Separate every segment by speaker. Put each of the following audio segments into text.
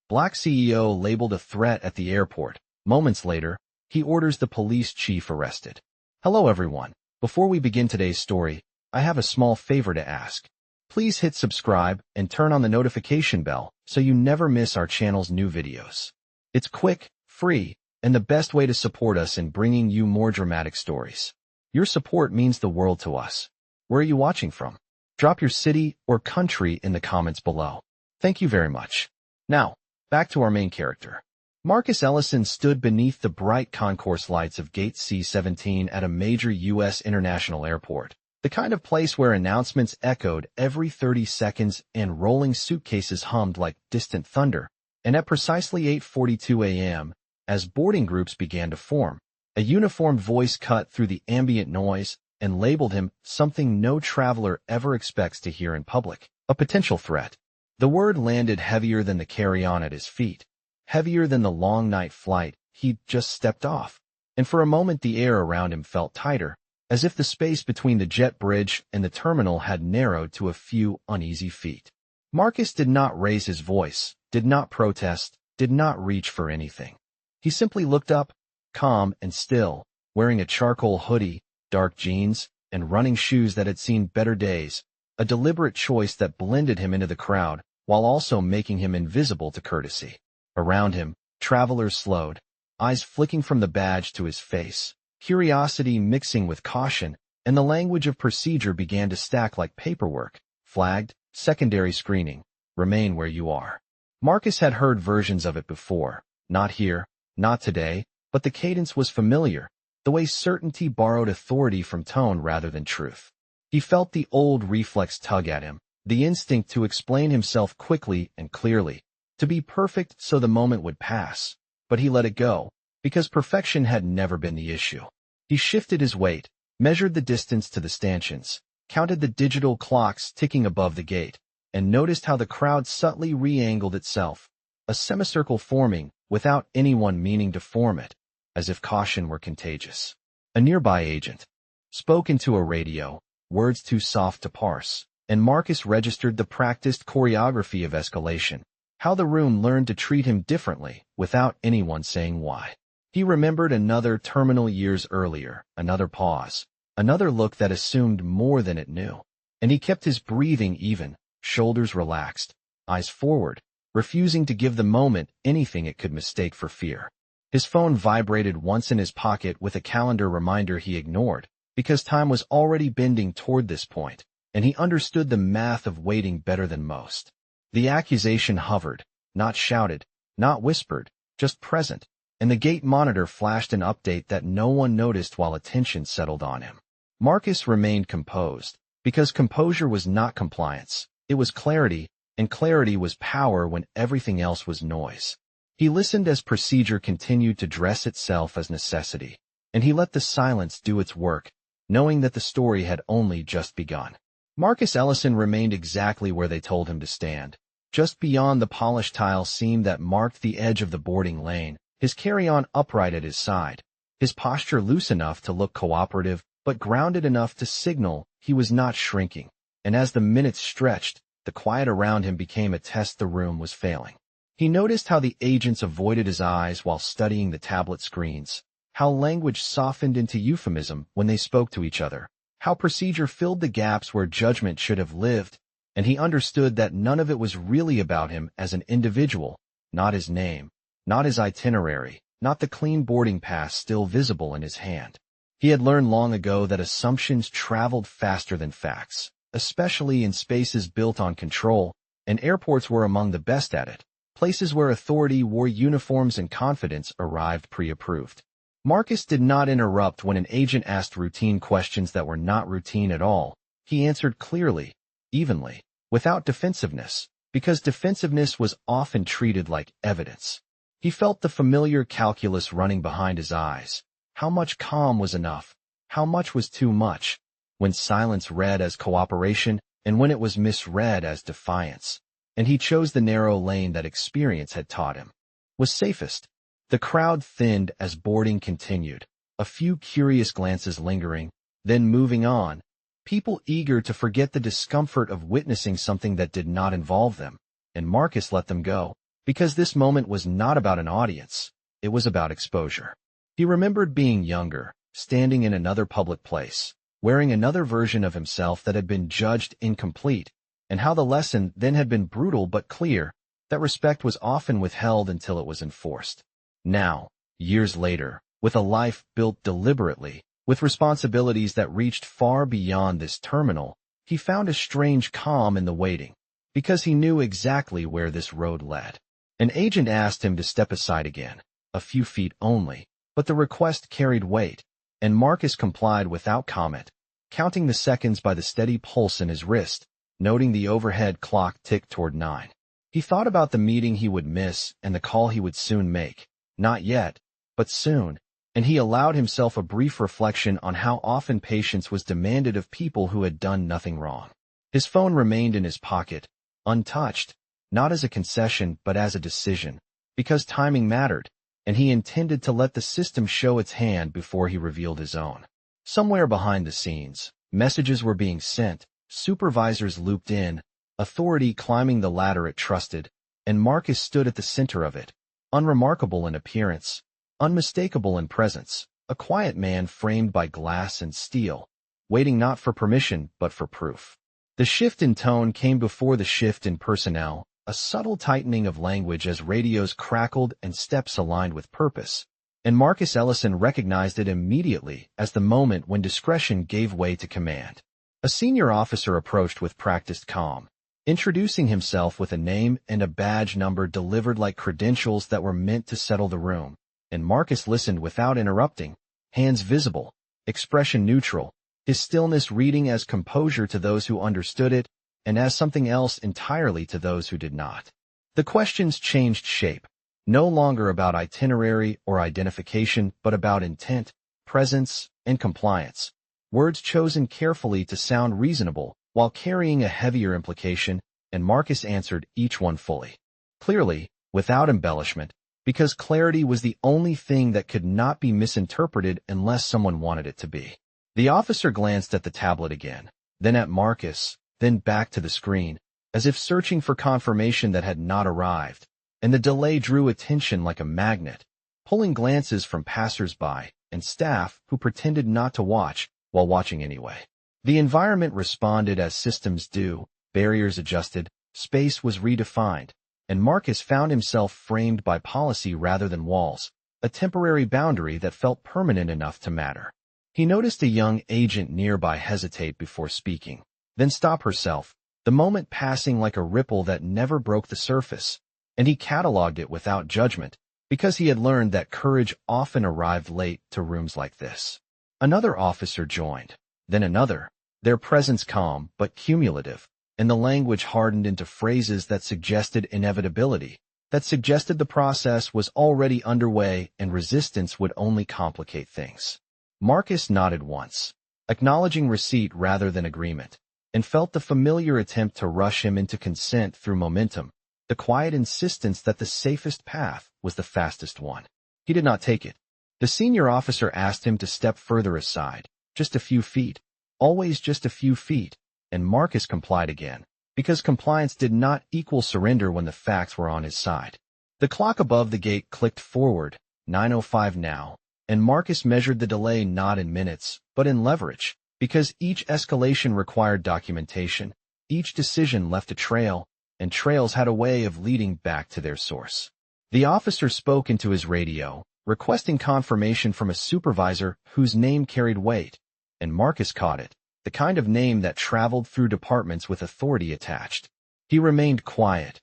Speaker 1: Black CEO labeled a threat at the airport. Moments later, he orders the police chief arrested. Hello everyone. Before we begin today's story, I have a small favor to ask. Please hit subscribe and turn on the notification bell so you never miss our channel's new videos. It's quick, free, and the best way to support us in bringing you more dramatic stories. Your support means the world to us. Where are you watching from? Drop your city or country in the comments below. Thank you very much. Now, back to our main character. Marcus Ellison stood beneath the bright concourse lights of Gate C-17 at a major U.S. international airport, the kind of place where announcements echoed every 30 seconds and rolling suitcases hummed like distant thunder. And at precisely 8:42 a.m., as boarding groups began to form, a uniformed voice cut through the ambient noise and labeled him something no traveler ever expects to hear in public: a potential threat. The word landed heavier than the carry-on at his feet, heavier than the long night flight he'd just stepped off, and for a moment the air around him felt tighter, as if the space between the jet bridge and the terminal had narrowed to a few uneasy feet. Marcus did not raise his voice, did not protest, did not reach for anything. He simply looked up, calm and still, wearing a charcoal hoodie, dark jeans, and running shoes that had seen better days, a deliberate choice that blended him into the crowd while also making him invisible to courtesy. Around him, travelers slowed, eyes flicking from the badge to his face, curiosity mixing with caution, and the language of procedure began to stack like paperwork. Flagged, secondary screening, remain where you are. Marcus had heard versions of it before, not here, not today, but the cadence was familiar, the way certainty borrowed authority from tone rather than truth. He felt the old reflex tug at him, the instinct to explain himself quickly and clearly, to be perfect so the moment would pass, but he let it go, because perfection had never been the issue. He shifted his weight, measured the distance to the stanchions, counted the digital clocks ticking above the gate, and noticed how the crowd subtly re-angled itself, a semicircle forming without anyone meaning to form it, as if caution were contagious. A nearby agent spoke into a radio, words too soft to parse, and Marcus registered the practiced choreography of escalation, how the room learned to treat him differently without anyone saying why. He remembered another terminal years earlier, another pause, another look that assumed more than it knew, and he kept his breathing even, shoulders relaxed, eyes forward, refusing to give the moment anything it could mistake for fear. His phone vibrated once in his pocket with a calendar reminder he ignored, because time was already bending toward this point, and he understood the math of waiting better than most. The accusation hovered, not shouted, not whispered, just present, and the gate monitor flashed an update that no one noticed while attention settled on him. Marcus remained composed, because composure was not compliance, it was clarity, and clarity was power when everything else was noise. He listened as procedure continued to dress itself as necessity, and he let the silence do its work, knowing that the story had only just begun. Marcus Ellison remained exactly where they told him to stand, just beyond the polished tile seam that marked the edge of the boarding lane, his carry-on upright at his side, his posture loose enough to look cooperative, but grounded enough to signal he was not shrinking. And as the minutes stretched, the quiet around him became a test the room was failing. He noticed how the agents avoided his eyes while studying the tablet screens, how language softened into euphemism when they spoke to each other, how procedure filled the gaps where judgment should have lived, and he understood that none of it was really about him as an individual, not his name, not his itinerary, not the clean boarding pass still visible in his hand. He had learned long ago that assumptions traveled faster than facts, especially in spaces built on control, and airports were among the best at it, places where authority wore uniforms and confidence arrived pre-approved. Marcus did not interrupt when an agent asked routine questions that were not routine at all. He answered clearly, evenly, without defensiveness, because defensiveness was often treated like evidence. He felt the familiar calculus running behind his eyes. How much calm was enough? How much was too much? When silence read as cooperation, and when it was misread as defiance. And he chose the narrow lane that experience had taught him was safest. The crowd thinned as boarding continued, a few curious glances lingering, then moving on, people eager to forget the discomfort of witnessing something that did not involve them, and Marcus let them go, because this moment was not about an audience, it was about exposure. He remembered being younger, standing in another public place, wearing another version of himself that had been judged incomplete, and how the lesson then had been brutal but clear, that respect was often withheld until it was enforced. Now, years later, with a life built deliberately, with responsibilities that reached far beyond this terminal, he found a strange calm in the waiting, because he knew exactly where this road led. An agent asked him to step aside again, a few feet only, but the request carried weight, and Marcus complied without comment, counting the seconds by the steady pulse in his wrist, noting the overhead clock tick toward 9. He thought about the meeting he would miss and the call he would soon make. Not yet, but soon, and he allowed himself a brief reflection on how often patience was demanded of people who had done nothing wrong. His phone remained in his pocket, untouched, not as a concession but as a decision, because timing mattered, and he intended to let the system show its hand before he revealed his own. Somewhere behind the scenes, messages were being sent, supervisors looped in, authority climbing the ladder it trusted, and Marcus stood at the center of it, unremarkable in appearance, unmistakable in presence, a quiet man framed by glass and steel, waiting not for permission but for proof. The shift in tone came before the shift in personnel, a subtle tightening of language as radios crackled and steps aligned with purpose, and Marcus Ellison recognized it immediately as the moment when discretion gave way to command. A senior officer approached with practiced calm, introducing himself with a name and a badge number delivered like credentials that were meant to settle the room, and Marcus listened without interrupting, hands visible, expression neutral, his stillness reading as composure to those who understood it, and as something else entirely to those who did not. The questions changed shape, no longer about itinerary or identification but about intent, presence, and compliance, words chosen carefully to sound reasonable while carrying a heavier implication, and Marcus answered each one fully, clearly, without embellishment, because clarity was the only thing that could not be misinterpreted unless someone wanted it to be. The officer glanced at the tablet again, then at Marcus, then back to the screen, as if searching for confirmation that had not arrived, and the delay drew attention like a magnet, pulling glances from passers-by and staff who pretended not to watch while watching anyway. The environment responded as systems do, barriers adjusted, space was redefined, and Marcus found himself framed by policy rather than walls, a temporary boundary that felt permanent enough to matter. He noticed a young agent nearby hesitate before speaking, then stop herself, the moment passing like a ripple that never broke the surface, and he cataloged it without judgment, because he had learned that courage often arrived late to rooms like this. Another officer joined, then another, their presence calm but cumulative, and the language hardened into phrases that suggested inevitability, that suggested the process was already underway and resistance would only complicate things. Marcus nodded once, acknowledging receipt rather than agreement, and felt the familiar attempt to rush him into consent through momentum, the quiet insistence that the safest path was the fastest one. He did not take it. The senior officer asked him to step further aside, just a few feet, always just a few feet, and Marcus complied again, because compliance did not equal surrender when the facts were on his side. The clock above the gate clicked forward, 9:05 now, and Marcus measured the delay not in minutes, but in leverage, because each escalation required documentation, each decision left a trail, and trails had a way of leading back to their source. The officer spoke into his radio, requesting confirmation from a supervisor whose name carried weight, and Marcus caught it, the kind of name that traveled through departments with authority attached. He remained quiet,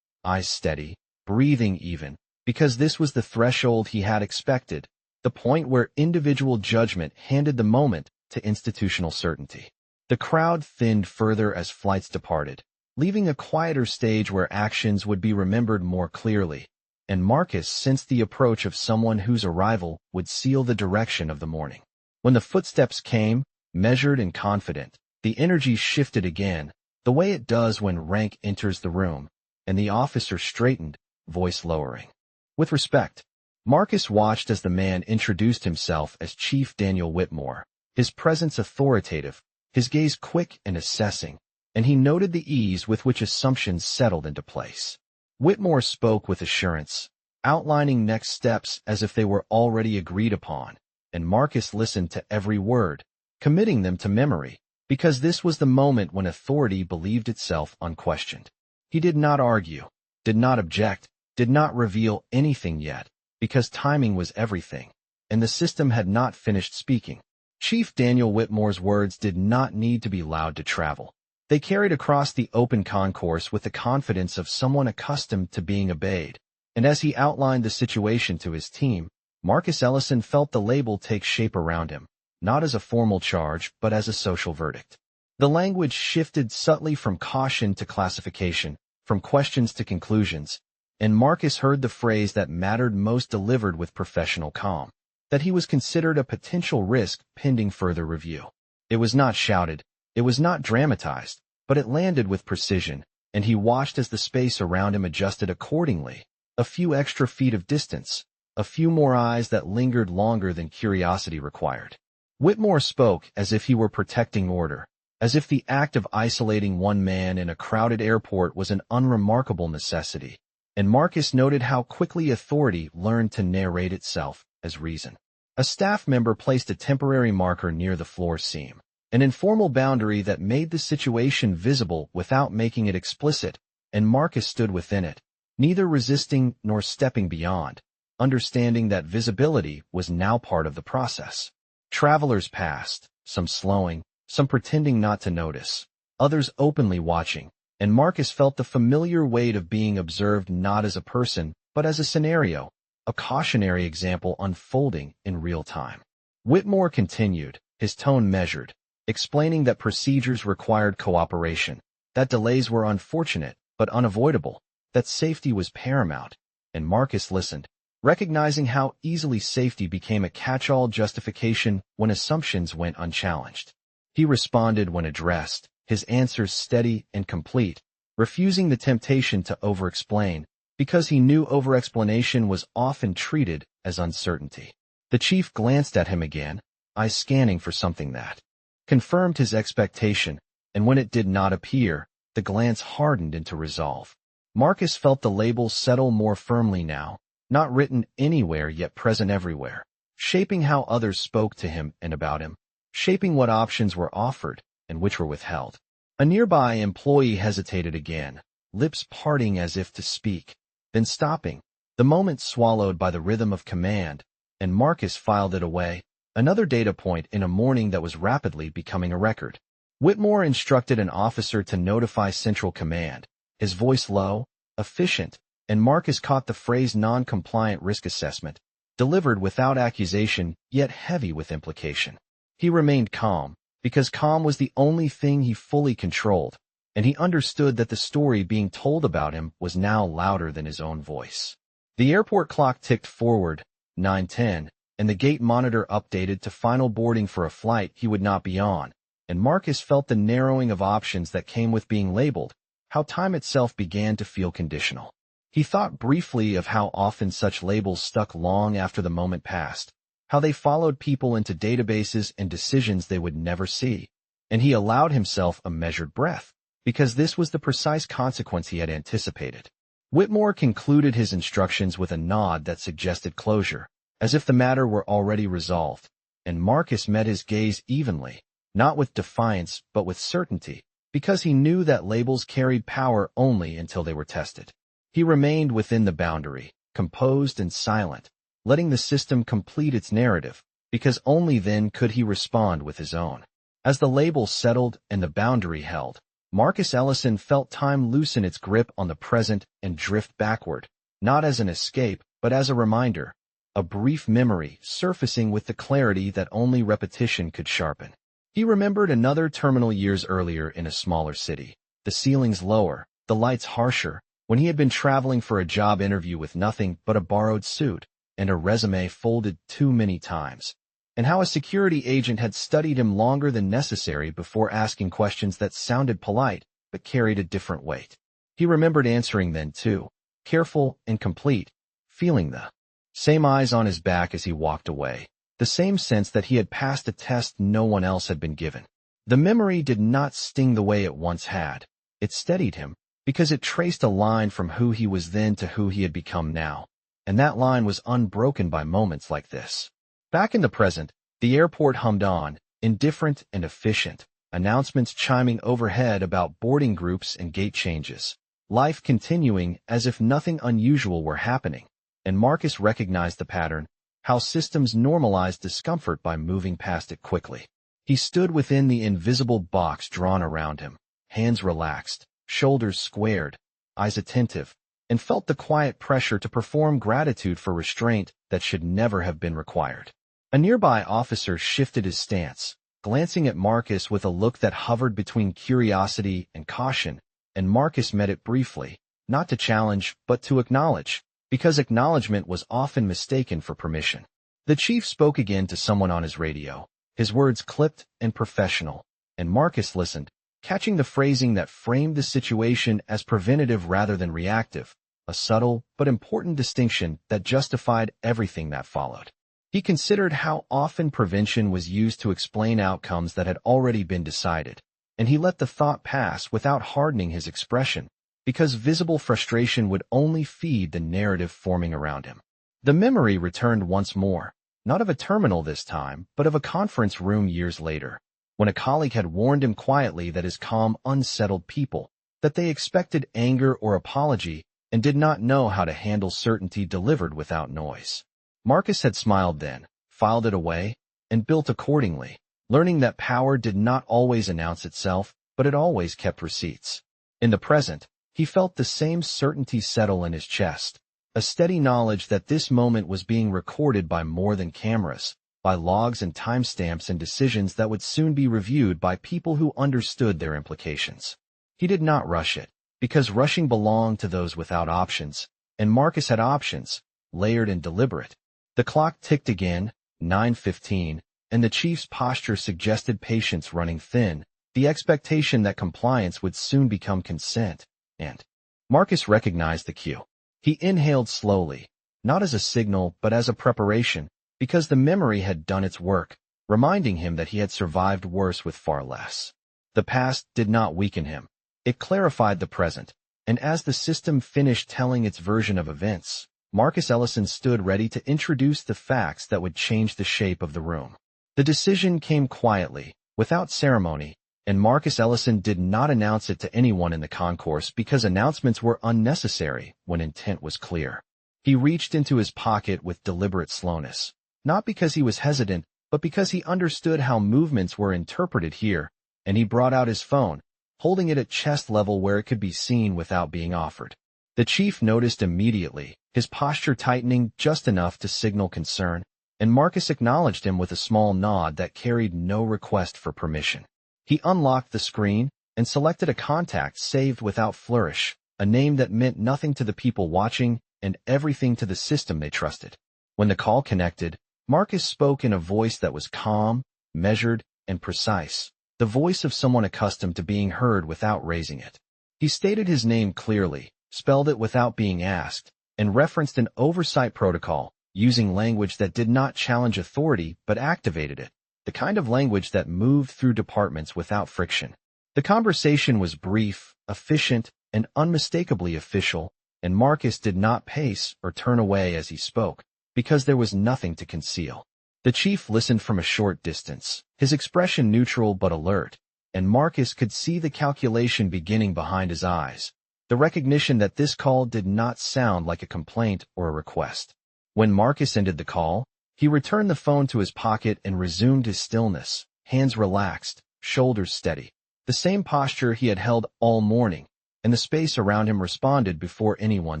Speaker 1: eyes steady, breathing even, because this was the threshold he had expected, the point where individual judgment handed the moment to institutional certainty. The crowd thinned further as flights departed, leaving a quieter stage where actions would be remembered more clearly, and Marcus sensed the approach of someone whose arrival would seal the direction of the morning. When the footsteps came, measured and confident, the energy shifted again, the way it does when rank enters the room, and the officer straightened, voice lowering. With respect, Marcus watched as the man introduced himself as Chief Daniel Whitmore, his presence authoritative, his gaze quick and assessing, and he noted the ease with which assumptions settled into place. Whitmore spoke with assurance, outlining next steps as if they were already agreed upon, and Marcus listened to every word, committing them to memory, because this was the moment when authority believed itself unquestioned. He did not argue, did not object, did not reveal anything yet, because timing was everything, and the system had not finished speaking. Chief Daniel Whitmore's words did not need to be loud to travel. They carried across the open concourse with the confidence of someone accustomed to being obeyed, and as he outlined the situation to his team, Marcus Ellison felt the label take shape around him, not as a formal charge but as a social verdict. The language shifted subtly from caution to classification, from questions to conclusions, and Marcus heard the phrase that mattered most delivered with professional calm, that he was considered a potential risk pending further review. It was not shouted, it was not dramatized, but it landed with precision, and he watched as the space around him adjusted accordingly. A few extra feet of distance, a few more eyes that lingered longer than curiosity required. Whitmore spoke as if he were protecting order, as if the act of isolating one man in a crowded airport was an unremarkable necessity, and Marcus noted how quickly authority learned to narrate itself as reason. A staff member placed a temporary marker near the floor seam, an informal boundary that made the situation visible without making it explicit, and Marcus stood within it, neither resisting nor stepping beyond, understanding that visibility was now part of the process. Travelers passed, some slowing, some pretending not to notice, others openly watching, and Marcus felt the familiar weight of being observed not as a person, but as a scenario, a cautionary example unfolding in real time. Whitmore continued, his tone measured, explaining that procedures required cooperation, that delays were unfortunate but unavoidable, that safety was paramount, and Marcus listened, recognizing how easily safety became a catch-all justification when assumptions went unchallenged. He responded when addressed, his answers steady and complete, refusing the temptation to over-explain, because he knew over-explanation was often treated as uncertainty. The chief glanced at him again, eyes scanning for something that confirmed his expectation, and when it did not appear, the glance hardened into resolve. Marcus felt the label settle more firmly now, not written anywhere yet present everywhere, shaping how others spoke to him and about him, shaping what options were offered and which were withheld. A nearby employee hesitated again, lips parting as if to speak, then stopping, the moment swallowed by the rhythm of command, and Marcus filed it away, another data point in a morning that was rapidly becoming a record. Whitmore instructed an officer to notify Central Command, his voice low, efficient, and Marcus caught the phrase non-compliant risk assessment, delivered without accusation yet heavy with implication. He remained calm, because calm was the only thing he fully controlled, and he understood that the story being told about him was now louder than his own voice. The airport clock ticked forward, 9:10, and the gate monitor updated to final boarding for a flight he would not be on, and Marcus felt the narrowing of options that came with being labeled, how time itself began to feel conditional. He thought briefly of how often such labels stuck long after the moment passed, how they followed people into databases and decisions they would never see, and he allowed himself a measured breath, because this was the precise consequence he had anticipated. Whitmore concluded his instructions with a nod that suggested closure, as if the matter were already resolved, and Marcus met his gaze evenly, not with defiance but with certainty, because he knew that labels carried power only until they were tested. He remained within the boundary, composed and silent, letting the system complete its narrative, because only then could he respond with his own. As the label settled and the boundary held, Marcus Ellison felt time loosen its grip on the present and drift backward, not as an escape, but as a reminder, a brief memory surfacing with the clarity that only repetition could sharpen. He remembered another terminal years earlier in a smaller city, the ceilings lower, the lights harsher, when he had been traveling for a job interview with nothing but a borrowed suit and a resume folded too many times, and how a security agent had studied him longer than necessary before asking questions that sounded polite but carried a different weight. He remembered answering then too, careful and complete, feeling the same eyes on his back as he walked away, the same sense that he had passed a test no one else had been given. The memory did not sting the way it once had. It steadied him, because it traced a line from who he was then to who he had become now. And that line was unbroken by moments like this. Back in the present, the airport hummed on, indifferent and efficient, announcements chiming overhead about boarding groups and gate changes. Life continuing as if nothing unusual were happening. And Marcus recognized the pattern, how systems normalized discomfort by moving past it quickly. He stood within the invisible box drawn around him, hands relaxed, shoulders squared, eyes attentive, and felt the quiet pressure to perform gratitude for restraint that should never have been required. A nearby officer shifted his stance, glancing at Marcus with a look that hovered between curiosity and caution, and Marcus met it briefly, not to challenge, but to acknowledge, because acknowledgement was often mistaken for permission. The chief spoke again to someone on his radio, his words clipped and professional, and Marcus listened, catching the phrasing that framed the situation as preventative rather than reactive, a subtle but important distinction that justified everything that followed. He considered how often prevention was used to explain outcomes that had already been decided, and he let the thought pass without hardening his expression, because visible frustration would only feed the narrative forming around him. The memory returned once more, not of a terminal this time, but of a conference room years later, when a colleague had warned him quietly that his calm, unsettled people, that they expected anger or apology and did not know how to handle certainty delivered without noise. Marcus had smiled then, filed it away, and built accordingly, learning that power did not always announce itself, but it always kept receipts. In the present, he felt the same certainty settle in his chest, a steady knowledge that this moment was being recorded by more than cameras, by logs and timestamps and decisions that would soon be reviewed by people who understood their implications. He did not rush it, because rushing belonged to those without options, and Marcus had options, layered and deliberate. The clock ticked again, 9:15, and the chief's posture suggested patience running thin, the expectation that compliance would soon become consent, and Marcus recognized the cue. He inhaled slowly, not as a signal but as a preparation, because the memory had done its work, reminding him that he had survived worse with far less. The past did not weaken him. It clarified the present, and as the system finished telling its version of events, Marcus Ellison stood ready to introduce the facts that would change the shape of the room. The decision came quietly, without ceremony, and Marcus Ellison did not announce it to anyone in the concourse because announcements were unnecessary when intent was clear. He reached into his pocket with deliberate slowness, not because he was hesitant, but because he understood how movements were interpreted here, and he brought out his phone, holding it at chest level where it could be seen without being offered. The chief noticed immediately, his posture tightening just enough to signal concern, and Marcus acknowledged him with a small nod that carried no request for permission. He unlocked the screen and selected a contact saved without flourish, a name that meant nothing to the people watching and everything to the system they trusted. When the call connected, Marcus spoke in a voice that was calm, measured, and precise, the voice of someone accustomed to being heard without raising it. He stated his name clearly, spelled it without being asked, and referenced an oversight protocol, using language that did not challenge authority but activated it, the kind of language that moved through departments without friction. The conversation was brief, efficient, and unmistakably official, and Marcus did not pace or turn away as he spoke, because there was nothing to conceal. The chief listened from a short distance, his expression neutral but alert, and Marcus could see the calculation beginning behind his eyes, the recognition that this call did not sound like a complaint or a request. When Marcus ended the call, he returned the phone to his pocket and resumed his stillness, hands relaxed, shoulders steady, the same posture he had held all morning, and the space around him responded before anyone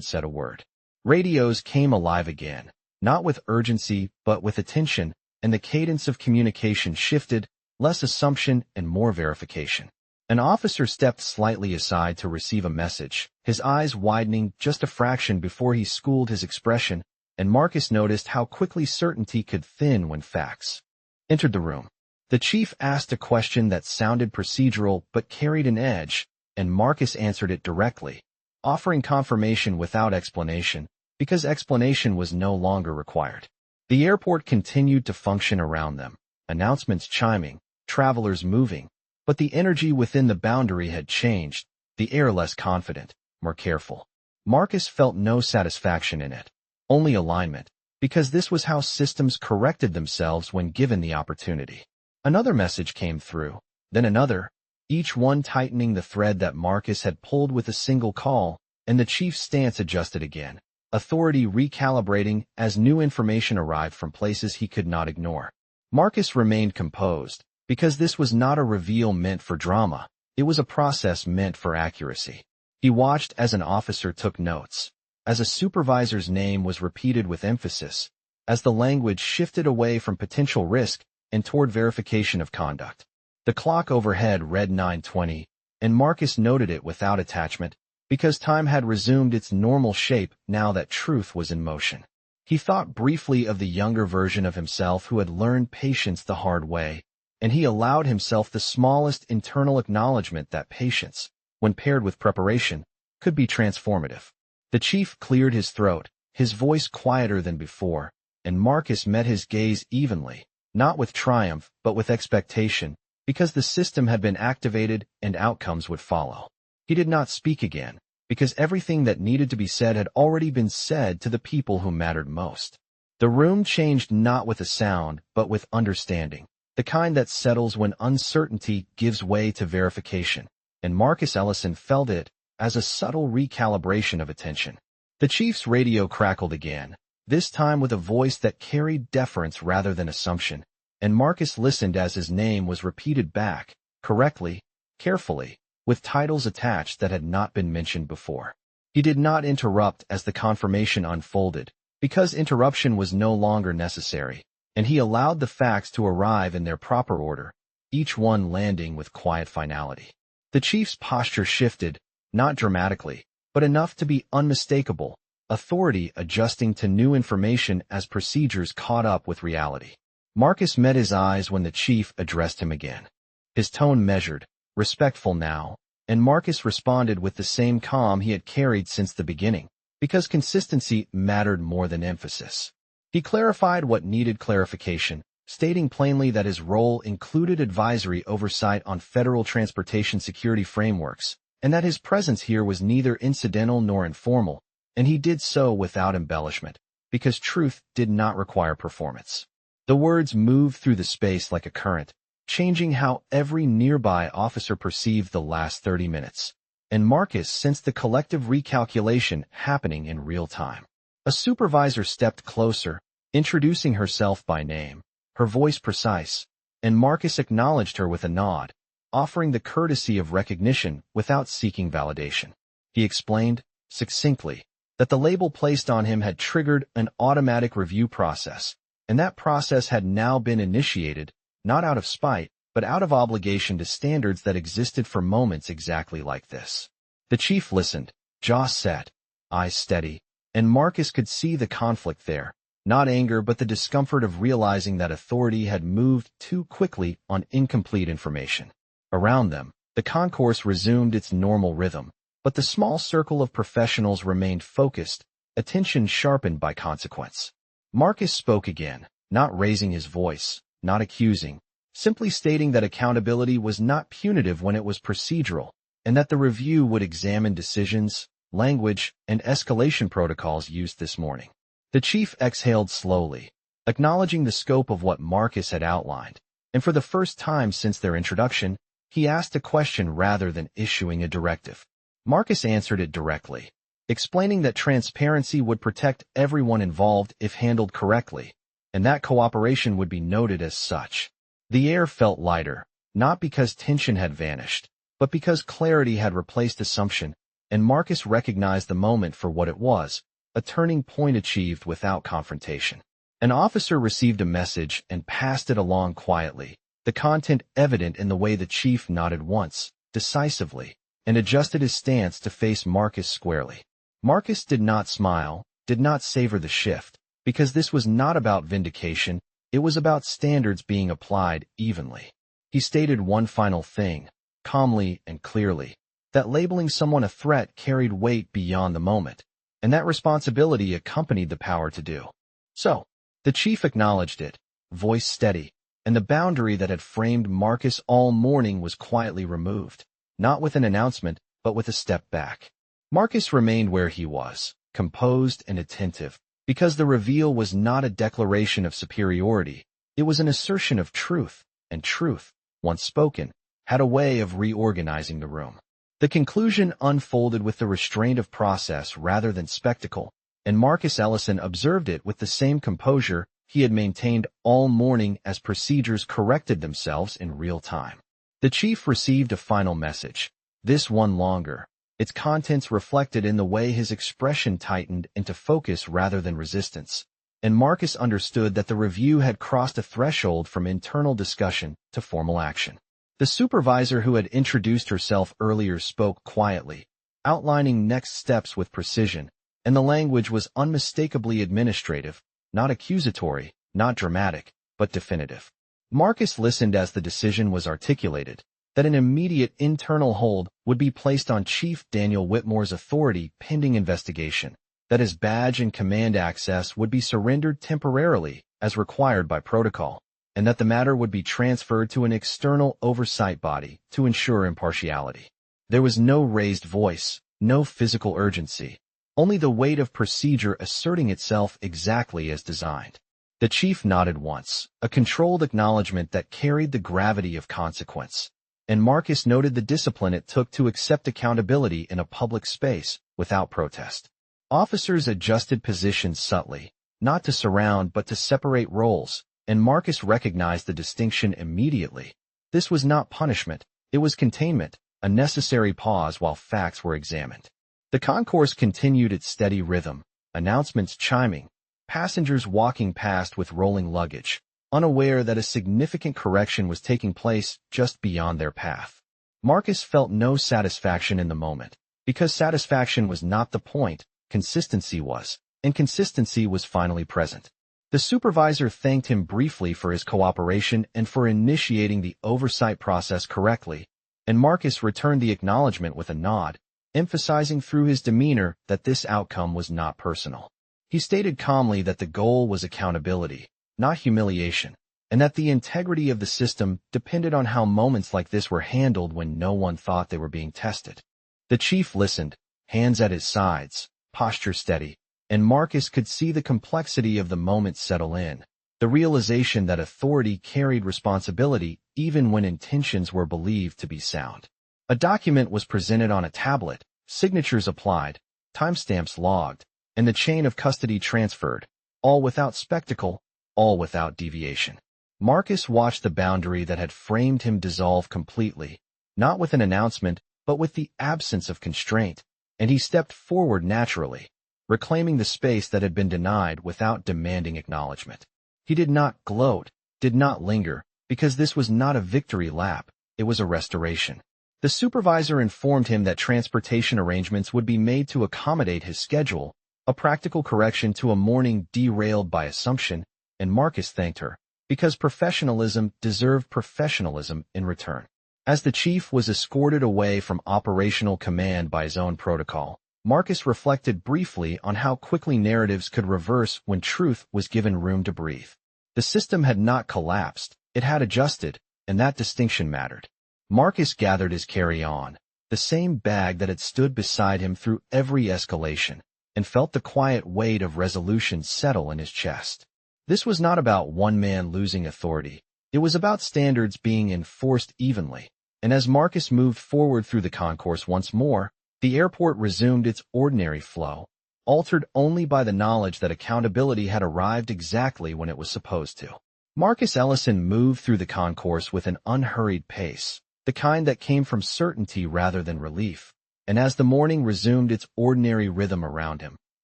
Speaker 1: said a word. Radios came alive again, not with urgency but with attention, and the cadence of communication shifted, less assumption and more verification. An officer stepped slightly aside to receive a message, his eyes widening just a fraction before he schooled his expression, and Marcus noticed how quickly certainty could thin when facts entered the room. The chief asked a question that sounded procedural but carried an edge, and Marcus answered it directly, offering confirmation without explanation, because explanation was no longer required. The airport continued to function around them, announcements chiming, travelers moving, but the energy within the boundary had changed, the air less confident, more careful. Marcus felt no satisfaction in it, only alignment, because this was how systems corrected themselves when given the opportunity. Another message came through, then another, each one tightening the thread that Marcus had pulled with a single call, and the chief's stance adjusted again, authority recalibrating as new information arrived from places he could not ignore. Marcus remained composed, because this was not a reveal meant for drama, it was a process meant for accuracy. He watched as an officer took notes, as a supervisor's name was repeated with emphasis, as the language shifted away from potential risk and toward verification of conduct. The clock overhead read 9:20, and Marcus noted it without attachment, because time had resumed its normal shape now that truth was in motion. He thought briefly of the younger version of himself who had learned patience the hard way, and he allowed himself the smallest internal acknowledgement that patience, when paired with preparation, could be transformative. The chief cleared his throat, his voice quieter than before, and Marcus met his gaze evenly, not with triumph but with expectation, because the system had been activated and outcomes would follow. He did not speak again, because everything that needed to be said had already been said to the people who mattered most. The room changed not with a sound, but with understanding, the kind that settles when uncertainty gives way to verification, and Marcus Ellison felt it as a subtle recalibration of attention. The chief's radio crackled again, this time with a voice that carried deference rather than assumption, and Marcus listened as his name was repeated back, correctly, carefully, with titles attached that had not been mentioned before. He did not interrupt as the confirmation unfolded, because interruption was no longer necessary, and he allowed the facts to arrive in their proper order, each one landing with quiet finality. The chief's posture shifted, not dramatically, but enough to be unmistakable, authority adjusting to new information as procedures caught up with reality. Marcus met his eyes when the chief addressed him again. His tone measured, respectful now, and Marcus responded with the same calm he had carried since the beginning, because consistency mattered more than emphasis. He clarified what needed clarification, stating plainly that his role included advisory oversight on federal transportation security frameworks, and that his presence here was neither incidental nor informal, and he did so without embellishment, because truth did not require performance. The words moved through the space like a current, changing how every nearby officer perceived the last 30 minutes, and Marcus sensed the collective recalculation happening in real time. A supervisor stepped closer, introducing herself by name, her voice precise, and Marcus acknowledged her with a nod, offering the courtesy of recognition without seeking validation. He explained, succinctly, that the label placed on him had triggered an automatic review process, and that process had now been initiated, not out of spite, but out of obligation to standards that existed for moments exactly like this. The chief listened, jaw set, eyes steady, and Marcus could see the conflict there, not anger but the discomfort of realizing that authority had moved too quickly on incomplete information. Around them, the concourse resumed its normal rhythm, but the small circle of professionals remained focused, attention sharpened by consequence. Marcus spoke again, not raising his voice, not accusing, simply stating that accountability was not punitive when it was procedural, and that the review would examine decisions, language, and escalation protocols used this morning. The chief exhaled slowly, acknowledging the scope of what Marcus had outlined, and for the first time since their introduction, he asked a question rather than issuing a directive. Marcus answered it directly, explaining that transparency would protect everyone involved if handled correctly, and that cooperation would be noted as such. The air felt lighter, not because tension had vanished, but because clarity had replaced assumption, and Marcus recognized the moment for what it was, a turning point achieved without confrontation. An officer received a message and passed it along quietly, the content evident in the way the chief nodded once, decisively, and adjusted his stance to face Marcus squarely. Marcus did not smile, did not savor the shift, because this was not about vindication, it was about standards being applied evenly. He stated one final thing, calmly and clearly, that labeling someone a threat carried weight beyond the moment, and that responsibility accompanied the power to do so. The chief acknowledged it, voice steady, and the boundary that had framed Marcus all morning was quietly removed, not with an announcement, but with a step back. Marcus remained where he was, composed and attentive, because the reveal was not a declaration of superiority, it was an assertion of truth, and truth, once spoken, had a way of reorganizing the room. The conclusion unfolded with the restraint of process rather than spectacle, and Marcus Ellison observed it with the same composure he had maintained all morning as procedures corrected themselves in real time. The chief received a final message, this one longer. Its contents reflected in the way his expression tightened into focus rather than resistance, and Marcus understood that the review had crossed a threshold from internal discussion to formal action. The supervisor who had introduced herself earlier spoke quietly, outlining next steps with precision, and the language was unmistakably administrative, not accusatory, not dramatic, but definitive. Marcus listened as the decision was articulated, that an immediate internal hold would be placed on Chief Daniel Whitmore's authority pending investigation, that his badge and command access would be surrendered temporarily as required by protocol, and that the matter would be transferred to an external oversight body to ensure impartiality. There was no raised voice, no physical urgency, only the weight of procedure asserting itself exactly as designed. The chief nodded once, a controlled acknowledgement that carried the gravity of consequence, and Marcus noted the discipline it took to accept accountability in a public space without protest. Officers adjusted positions subtly, not to surround but to separate roles, and Marcus recognized the distinction immediately. This was not punishment, it was containment, a necessary pause while facts were examined. The concourse continued its steady rhythm, announcements chiming, passengers walking past with rolling luggage, unaware that a significant correction was taking place just beyond their path. Marcus felt no satisfaction in the moment, because satisfaction was not the point, consistency was, and consistency was finally present. The supervisor thanked him briefly for his cooperation and for initiating the oversight process correctly, and Marcus returned the acknowledgement with a nod, emphasizing through his demeanor that this outcome was not personal. He stated calmly that the goal was accountability, not humiliation, and that the integrity of the system depended on how moments like this were handled when no one thought they were being tested. The chief listened, hands at his sides, posture steady, and Marcus could see the complexity of the moment settle in, the realization that authority carried responsibility even when intentions were believed to be sound. A document was presented on a tablet, signatures applied, timestamps logged, and the chain of custody transferred, all without spectacle, all without deviation. Marcus watched the boundary that had framed him dissolve completely, not with an announcement, but with the absence of constraint, and he stepped forward naturally, reclaiming the space that had been denied without demanding acknowledgement. He did not gloat, did not linger, because this was not a victory lap, it was a restoration. The supervisor informed him that transportation arrangements would be made to accommodate his schedule, a practical correction to a morning derailed by assumption, and Marcus thanked her, because professionalism deserved professionalism in return. As the chief was escorted away from operational command by his own protocol, Marcus reflected briefly on how quickly narratives could reverse when truth was given room to breathe. The system had not collapsed, it had adjusted, and that distinction mattered. Marcus gathered his carry-on, the same bag that had stood beside him through every escalation, and felt the quiet weight of resolution settle in his chest. This was not about one man losing authority, it was about standards being enforced evenly, and as Marcus moved forward through the concourse once more, the airport resumed its ordinary flow, altered only by the knowledge that accountability had arrived exactly when it was supposed to. Marcus Ellison moved through the concourse with an unhurried pace, the kind that came from certainty rather than relief, and as the morning resumed its ordinary rhythm around him,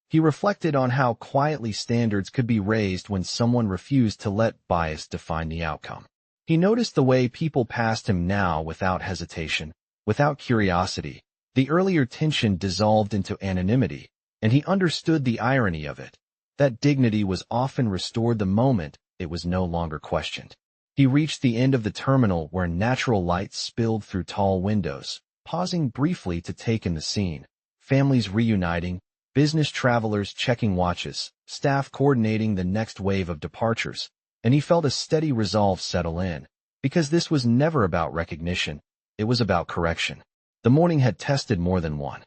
Speaker 1: he reflected on how quietly standards could be raised when someone refused to let bias define the outcome. He noticed the way people passed him now without hesitation, without curiosity. The earlier tension dissolved into anonymity, and he understood the irony of it. That dignity was often restored the moment it was no longer questioned. He reached the end of the terminal where natural light spilled through tall windows, pausing briefly to take in the scene. Families reuniting, business travelers checking watches, staff coordinating the next wave of departures, and he felt a steady resolve settle in, because this was never about recognition, it was about correction. The morning had tested more than one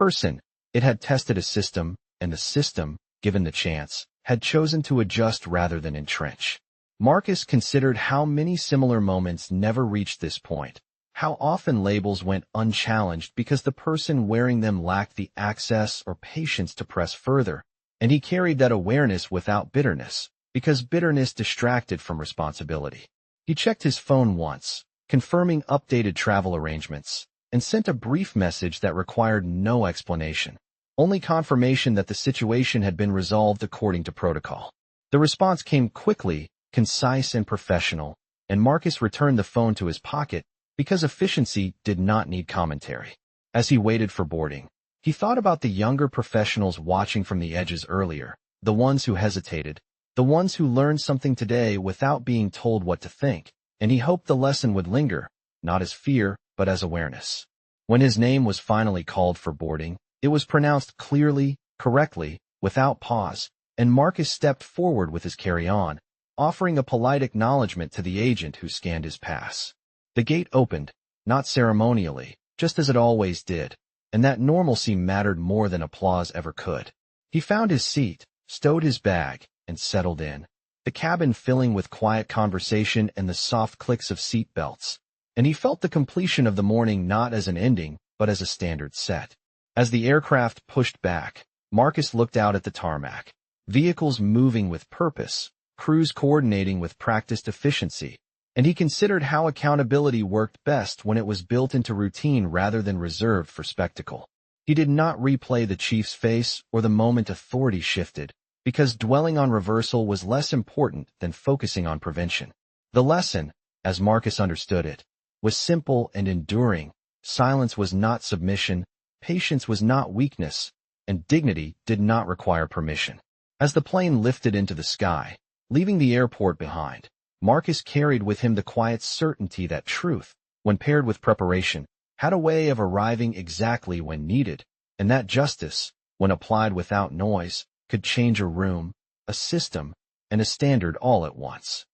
Speaker 1: person, it had tested a system, and the system, given the chance, had chosen to adjust rather than entrench. Marcus considered how many similar moments never reached this point, how often labels went unchallenged because the person wearing them lacked the access or patience to press further, and he carried that awareness without bitterness, because bitterness distracted from responsibility. He checked his phone once, confirming updated travel arrangements, and sent a brief message that required no explanation, only confirmation that the situation had been resolved according to protocol. The response came quickly, concise and professional, and Marcus returned the phone to his pocket because efficiency did not need commentary. As he waited for boarding, he thought about the younger professionals watching from the edges earlier, the ones who hesitated, the ones who learned something today without being told what to think, and he hoped the lesson would linger, not as fear, but as awareness. When his name was finally called for boarding, it was pronounced clearly, correctly, without pause, and Marcus stepped forward with his carry-on, offering a polite acknowledgement to the agent who scanned his pass. The gate opened, not ceremonially, just as it always did, and that normalcy mattered more than applause ever could. He found his seat, stowed his bag, and settled in, the cabin filling with quiet conversation and the soft clicks of seat belts, and he felt the completion of the morning not as an ending, but as a standard set. As the aircraft pushed back, Marcus looked out at the tarmac, vehicles moving with purpose, crews coordinating with practiced efficiency, and he considered how accountability worked best when it was built into routine rather than reserved for spectacle. He did not replay the chief's face or the moment authority shifted, because dwelling on reversal was less important than focusing on prevention. The lesson, as Marcus understood it, was simple and enduring. Silence was not submission, patience was not weakness, and dignity did not require permission. As the plane lifted into the sky, leaving the airport behind, Marcus carried with him the quiet certainty that truth, when paired with preparation, had a way of arriving exactly when needed, and that justice, when applied without noise, could change a room, a system, and a standard all at once.